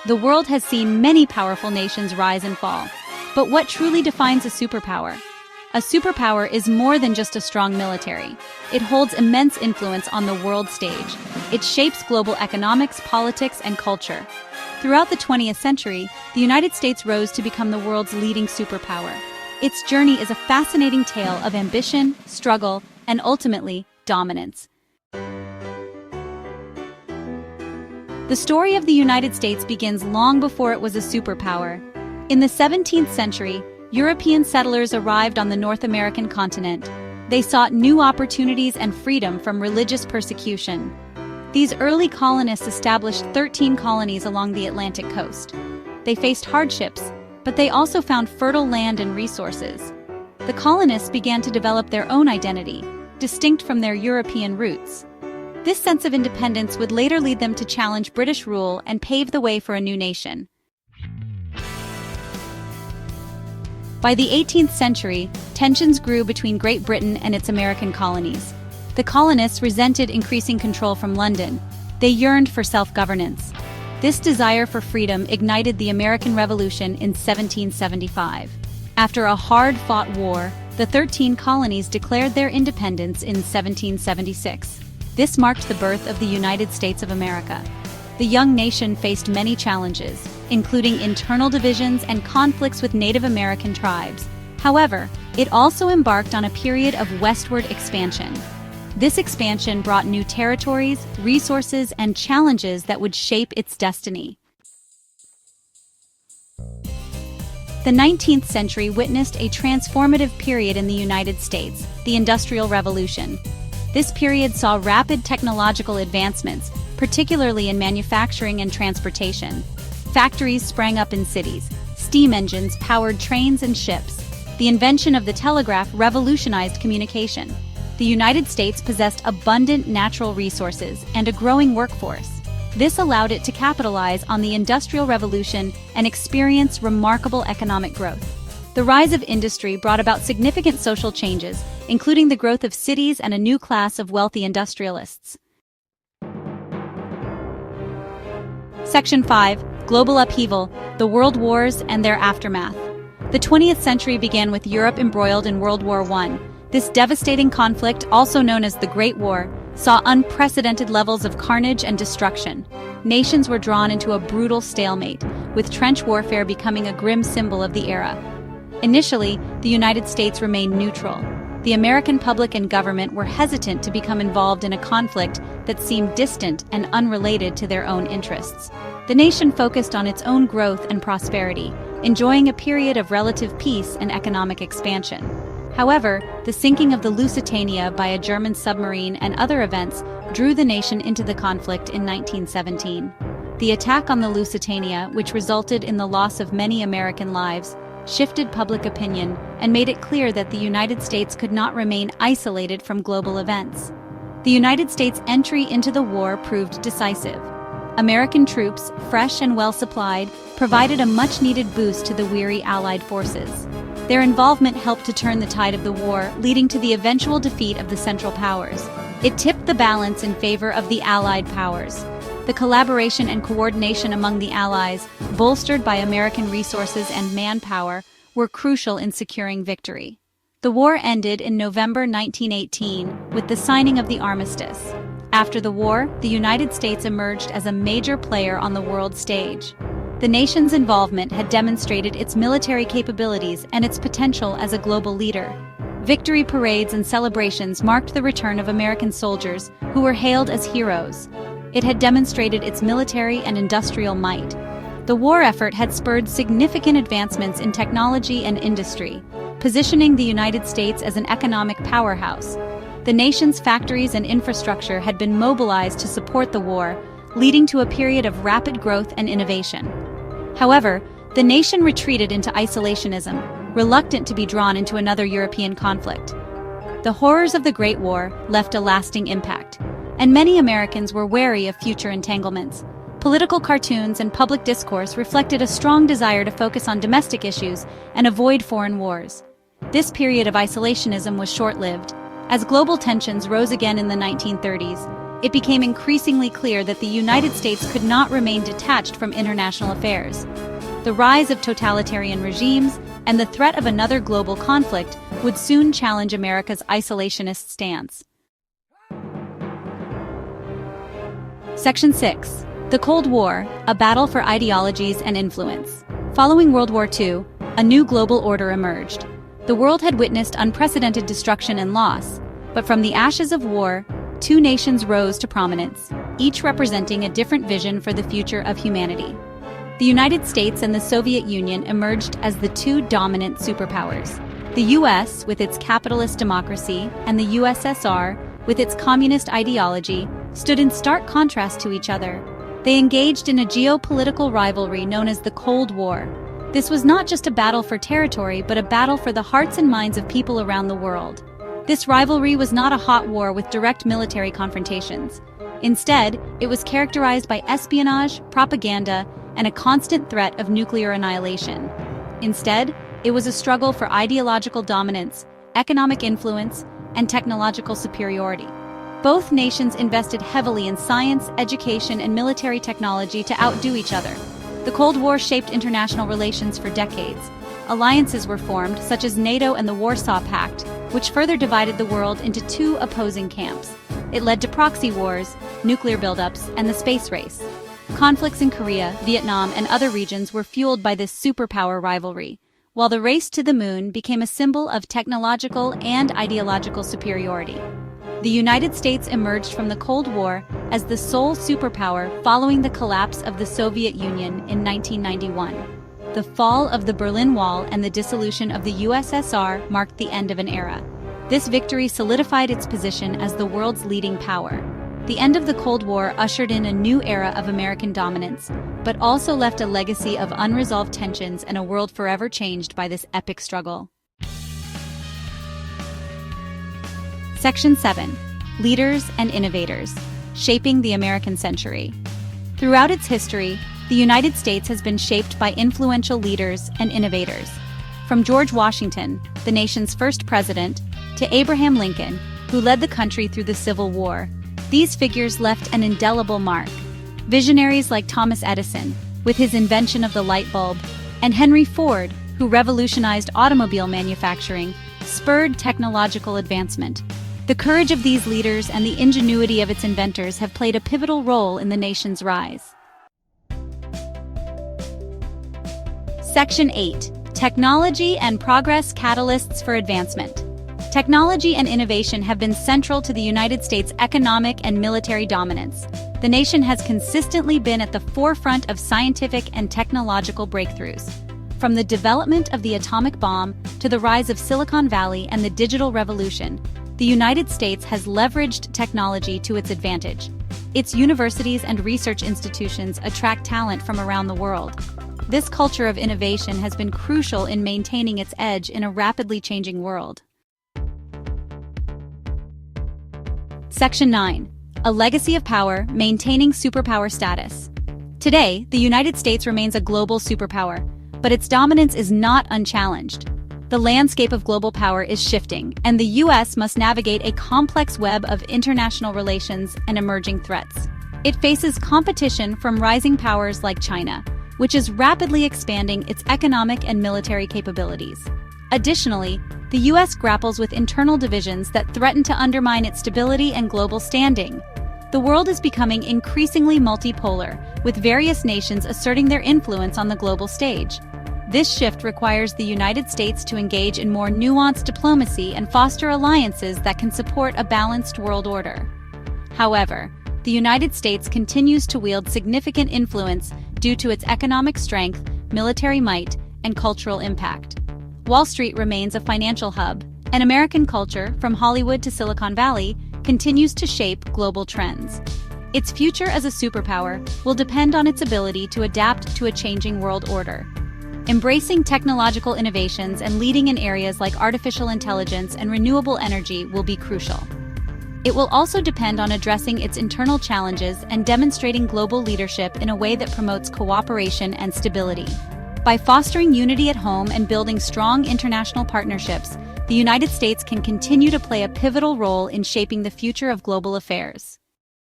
The world has seen many powerful nations rise and fall. But what truly defines a superpower? A superpower is more than just a strong military. It holds immense influence on the world stage. It shapes global economics, politics, and culture. Throughout the 20th century, the United States rose to become the world's leading superpower. Its journey is a fascinating tale of ambition, struggle, and ultimately, dominance. The story of the United States begins long before it was a superpower. In the 17th century, European settlers arrived on the North American continent. They sought new opportunities and freedom from religious persecution. These early colonists established 13 colonies along the Atlantic coast. They faced hardships, but they also found fertile land and resources. The colonists began to develop their own identity, distinct from their European roots. This sense of independence would later lead them to challenge British rule and pave the way for a new nation. By the 18th century, tensions grew between Great Britain and its American colonies. The colonists resented increasing control from London. They yearned for self-governance. This desire for freedom ignited the American Revolution in 1775. After a hard-fought war, the 13 colonies declared their independence in 1776. This marked the birth of the United States of America. The young nation faced many challenges, including internal divisions and conflicts with Native American tribes. However, it also embarked on a period of westward expansion. This expansion brought new territories, resources, and challenges that would shape its destiny. The 19th century witnessed a transformative period in the United States, the Industrial Revolution. This period saw rapid technological advancements, particularly in manufacturing and transportation. Factories sprang up in cities. Steam engines powered trains and ships. The invention of the telegraph revolutionized communication. The United States possessed abundant natural resources and a growing workforce. This allowed it to capitalize on the Industrial Revolution and experience remarkable economic growth. The rise of industry brought about significant social changes, including the growth of cities and a new class of wealthy industrialists. Section 5. Global Upheaval, the World Wars and their Aftermath. The 20th century began with Europe embroiled in World War I. This devastating conflict, also known as the Great War, saw unprecedented levels of carnage and destruction. Nations were drawn into a brutal stalemate, with trench warfare becoming a grim symbol of the era. Initially, the United States remained neutral. The American public and government were hesitant to become involved in a conflict that seemed distant and unrelated to their own interests. The nation focused on its own growth and prosperity, enjoying a period of relative peace and economic expansion. However, the sinking of the Lusitania by a German submarine and other events drew the nation into the conflict in 1917. The attack on the Lusitania, which resulted in the loss of many American lives, shifted public opinion and made it clear that the United States could not remain isolated from global events. The United States' entry into the war proved decisive. American troops, fresh and well-supplied, provided a much-needed boost to the weary Allied forces. Their involvement helped to turn the tide of the war, leading to the eventual defeat of the Central Powers. It tipped the balance in favor of the Allied powers. The collaboration and coordination among the Allies, bolstered by American resources and manpower, were crucial in securing victory. The war ended in November 1918 with the signing of the armistice. After the war, the United States emerged as a major player on the world stage. The nation's involvement had demonstrated its military capabilities and its potential as a global leader. Victory parades and celebrations marked the return of American soldiers, who were hailed as heroes. It had demonstrated its military and industrial might. The war effort had spurred significant advancements in technology and industry, positioning the United States as an economic powerhouse. The nation's factories and infrastructure had been mobilized to support the war, leading to a period of rapid growth and innovation. However, the nation retreated into isolationism, reluctant to be drawn into another European conflict. The horrors of the Great War left a lasting impact, and many Americans were wary of future entanglements. Political cartoons and public discourse reflected a strong desire to focus on domestic issues and avoid foreign wars. This period of isolationism was short-lived. As global tensions rose again in the 1930s, it became increasingly clear that the United States could not remain detached from international affairs. The rise of totalitarian regimes and the threat of another global conflict would soon challenge America's isolationist stance. Section 6. The Cold War, a battle for ideologies and influence. Following World War II, a new global order emerged. The world had witnessed unprecedented destruction and loss, but from the ashes of war, two nations rose to prominence, each representing a different vision for the future of humanity. The United States and the Soviet Union emerged as the two dominant superpowers. The US, with its capitalist democracy, and the USSR, with its communist ideology, stood in stark contrast to each other. They engaged in a geopolitical rivalry known as the Cold War. This was not just a battle for territory, but a battle for the hearts and minds of people around the world. This rivalry was not a hot war with direct military confrontations. Instead, it was characterized by espionage, propaganda, and a constant threat of nuclear annihilation. Instead, it was a struggle for ideological dominance, economic influence, and technological superiority. Both nations invested heavily in science, education, and military technology to outdo each other. The Cold War shaped international relations for decades. Alliances were formed, such as NATO and the Warsaw Pact, which further divided the world into two opposing camps. It led to proxy wars, nuclear buildups, and the space race. Conflicts in Korea, Vietnam, and other regions were fueled by this superpower rivalry, while the race to the moon became a symbol of technological and ideological superiority. The United States emerged from the Cold War as the sole superpower following the collapse of the Soviet Union in 1991. The fall of the Berlin Wall and the dissolution of the USSR marked the end of an era. This victory solidified its position as the world's leading power. The end of the Cold War ushered in a new era of American dominance, but also left a legacy of unresolved tensions and a world forever changed by this epic struggle. Section 7. Leaders and Innovators, Shaping the American Century. Throughout its history, the United States has been shaped by influential leaders and innovators. From George Washington, the nation's first president, to Abraham Lincoln, who led the country through the Civil War, these figures left an indelible mark. Visionaries like Thomas Edison, with his invention of the light bulb, and Henry Ford, who revolutionized automobile manufacturing, spurred technological advancement. The courage of these leaders and the ingenuity of its inventors have played a pivotal role in the nation's rise. Section 8. Technology and Progress Catalysts for Advancement. Technology and innovation have been central to the United States' economic and military dominance. The nation has consistently been at the forefront of scientific and technological breakthroughs. From the development of the atomic bomb to the rise of Silicon Valley and the digital revolution, the United States has leveraged technology to its advantage. Its universities and research institutions attract talent from around the world. This culture of innovation has been crucial in maintaining its edge in a rapidly changing world. Section 9. A Legacy of Power, Maintaining Superpower Status. Today, the United States remains a global superpower, but its dominance is not unchallenged. The landscape of global power is shifting, and the U.S. must navigate a complex web of international relations and emerging threats. It faces competition from rising powers like China, which is rapidly expanding its economic and military capabilities. Additionally, the U.S. grapples with internal divisions that threaten to undermine its stability and global standing. The world is becoming increasingly multipolar, with various nations asserting their influence on the global stage. This shift requires the United States to engage in more nuanced diplomacy and foster alliances that can support a balanced world order. However, the United States continues to wield significant influence due to its economic strength, military might, and cultural impact. Wall Street remains a financial hub, and American culture, from Hollywood to Silicon Valley, continues to shape global trends. Its future as a superpower will depend on its ability to adapt to a changing world order. Embracing technological innovations and leading in areas like artificial intelligence and renewable energy will be crucial. It will also depend on addressing its internal challenges and demonstrating global leadership in a way that promotes cooperation and stability. By fostering unity at home and building strong international partnerships, the United States can continue to play a pivotal role in shaping the future of global affairs.